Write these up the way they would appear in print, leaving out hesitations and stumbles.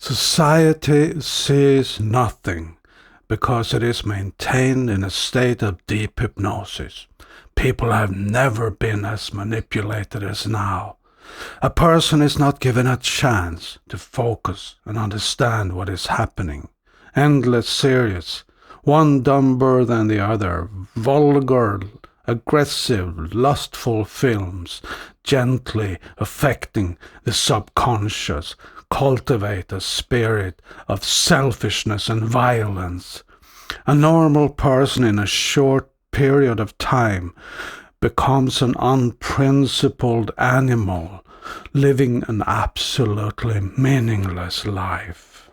Society sees nothing because it is maintained in a state of deep hypnosis. People have never been as manipulated as now. A person is not given a chance to focus and understand what is happening. Endless series, one dumber than the other, vulgar, aggressive, lustful films, gently affecting the subconscious, cultivate a spirit of selfishness and violence. A normal person in a short period of time becomes an unprincipled animal, living an absolutely meaningless life.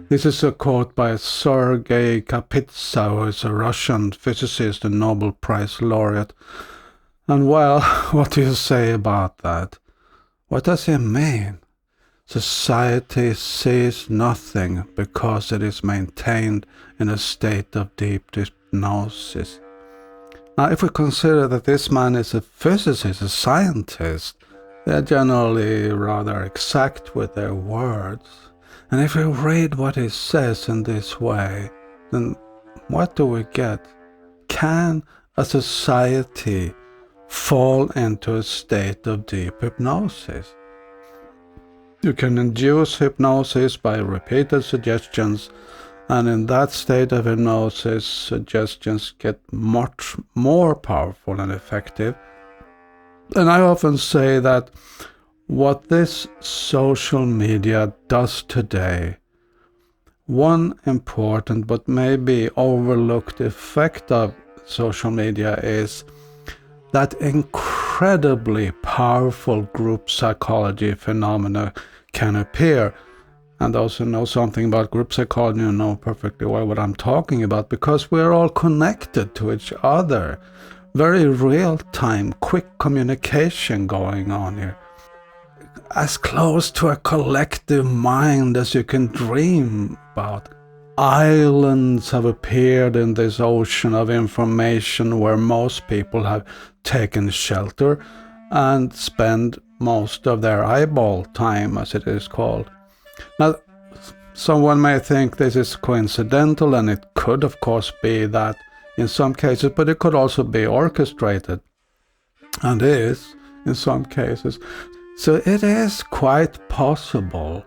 This is a quote by Sergey Kapitsa, who is a Russian physicist and Nobel Prize laureate. And well, what do you say about that? What does he mean? Society sees nothing because it is maintained in a state of deep hypnosis. Now, if we consider that this man is a physicist, a scientist, they are generally rather exact with their words. And if we read what he says in this way, then what do we get? Can a society fall into a state of deep hypnosis? You can induce hypnosis by repeated suggestions, and in that state of hypnosis, suggestions get much more powerful and effective. And I often say that what this social media does today, one important but maybe overlooked effect of social media is that incredibly powerful group psychology phenomena can appear. And those who know something about group psychology know perfectly well what I'm talking about, because we're all connected to each other. Very real-time, quick communication going on here. As close to a collective mind as you can dream about. Islands have appeared in this ocean of information where most people have taken shelter and spend most of their eyeball time, as it is called. Now, someone may think this is coincidental, and it could of course be that in some cases, but it could also be orchestrated, and is in some cases. So it is quite possible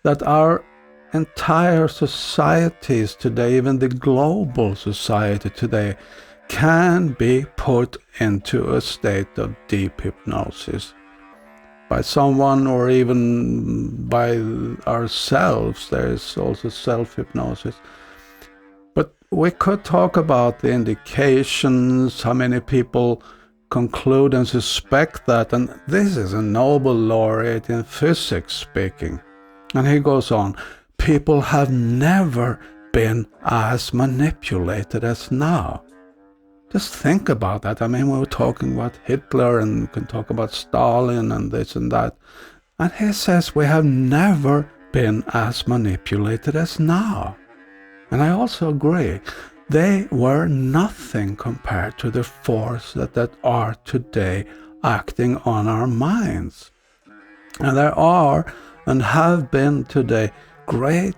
that our entire societies today, even the global society today, can be put into a state of deep hypnosis by someone, or even by ourselves. There is also self-hypnosis. But we could talk about the indications, how many people conclude and suspect that, and this is a Nobel laureate in physics speaking. And he goes on, people have never been as manipulated as now. Just think about that. I mean, we were talking about Hitler, and we can talk about Stalin and this and that. And he says we have never been as manipulated as now. And I also agree. They were nothing compared to the force that are today acting on our minds. And there are and have been today great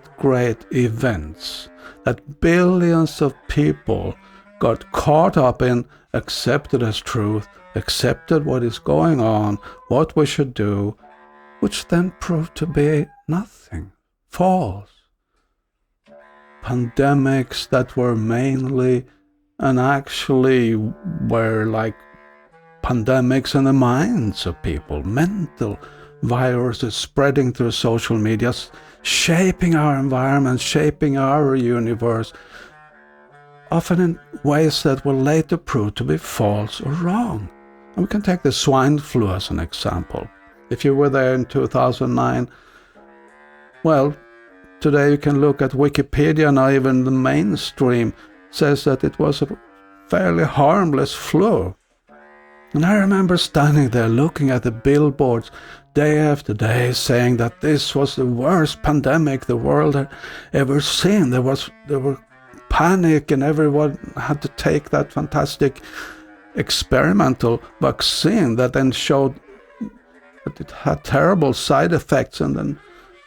events that billions of people got caught up in, accepted as truth, accepted what is going on, what we should do, which then proved to be nothing, false. Pandemics that were mainly and actually were like pandemics in the minds of people, mental viruses spreading through social media, shaping our environment, shaping our universe, often in ways that will later prove to be false or wrong. And we can take the swine flu as an example. If you were there in 2009, well, today you can look at Wikipedia, now even the mainstream says that it was a fairly harmless flu. And I remember standing there looking at the billboards day after day saying that this was the worst pandemic the world had ever seen. There were panic, and everyone had to take that fantastic experimental vaccine that then showed but it had terrible side effects, and then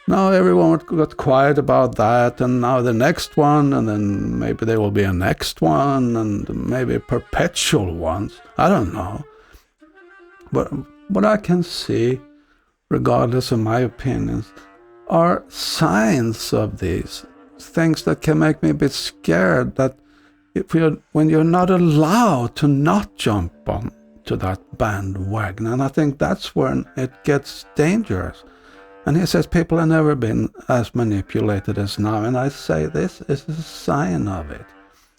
now everyone got quiet about that, and now the next one, and then maybe there will be a next one, and maybe perpetual ones. I don't know. But what I can see, regardless of my opinions, are signs of these things that can make me a bit scared, that when you're not allowed to not jump on to that bandwagon, and I think that's when it gets dangerous. And he says people have never been as manipulated as now, and I say this is a sign of it.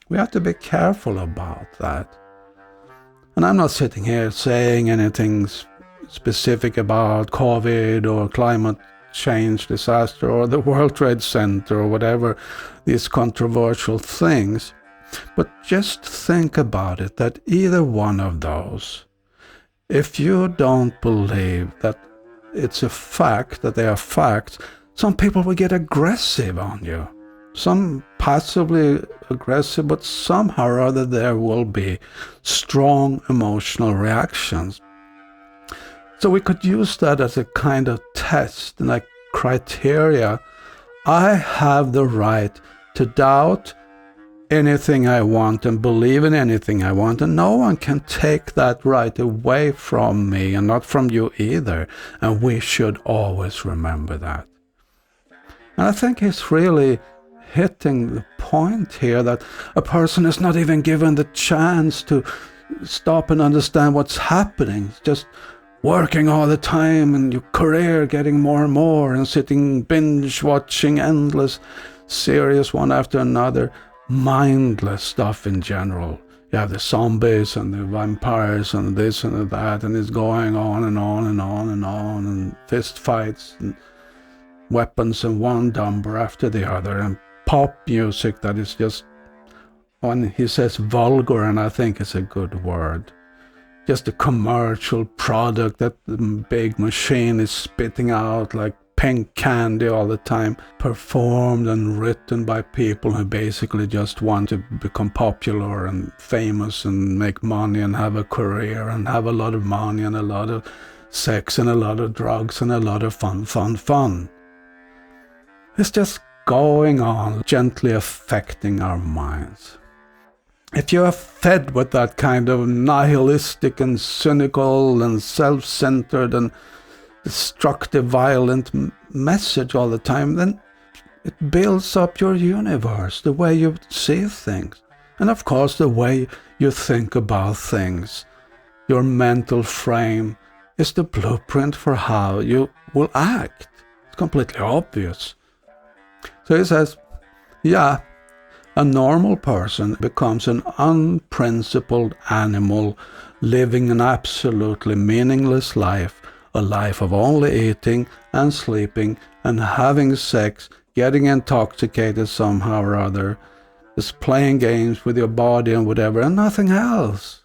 We have to be careful about that. And I'm not sitting here saying anything specific about COVID or climate change disaster or the World Trade Center or whatever, these controversial things. But just think about it, that either one of those, if you don't believe that it's a fact, that they are facts, some people will get aggressive on you. Some passively aggressive, but somehow or other there will be strong emotional reactions. So we could use that as a kind of test and a criteria. I have the right to doubt anything I want and believe in anything I want, and no one can take that right away from me, and not from you either, and we should always remember that. And I think he's really hitting the point here, that a person is not even given the chance to stop and understand what's happening. It's just working all the time, and your career getting more and more, and sitting binge watching endless series one after another, mindless stuff in general. You have the zombies and the vampires and this and that, and it's going on and on and on and on, and fist fights and weapons and one dumber after the other, and pop music that is just, when he says vulgar, and I think it's a good word, just a commercial product that the big machine is spitting out like pink candy all the time, performed and written by people who basically just want to become popular and famous and make money and have a career and have a lot of money and a lot of sex and a lot of drugs and a lot of fun. It's just going on, gently affecting our minds. If you are fed with that kind of nihilistic and cynical and self-centered and destructive, violent message all the time, then it builds up your universe, the way you see things. And of course, the way you think about things. Your mental frame is the blueprint for how you will act. It's completely obvious. So he says, yeah, a normal person becomes an unprincipled animal living an absolutely meaningless life, a life of only eating and sleeping and having sex, getting intoxicated somehow or other, just playing games with your body and whatever, and nothing else.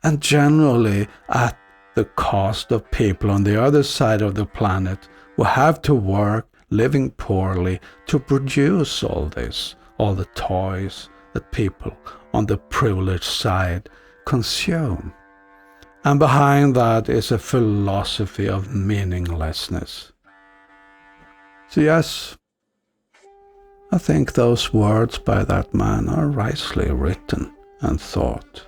And generally at the cost of people on the other side of the planet who have to work, living poorly, to produce all this, all the toys that people on the privileged side consume. And behind that is a philosophy of meaninglessness. So yes, I think those words by that man are wisely written and thought.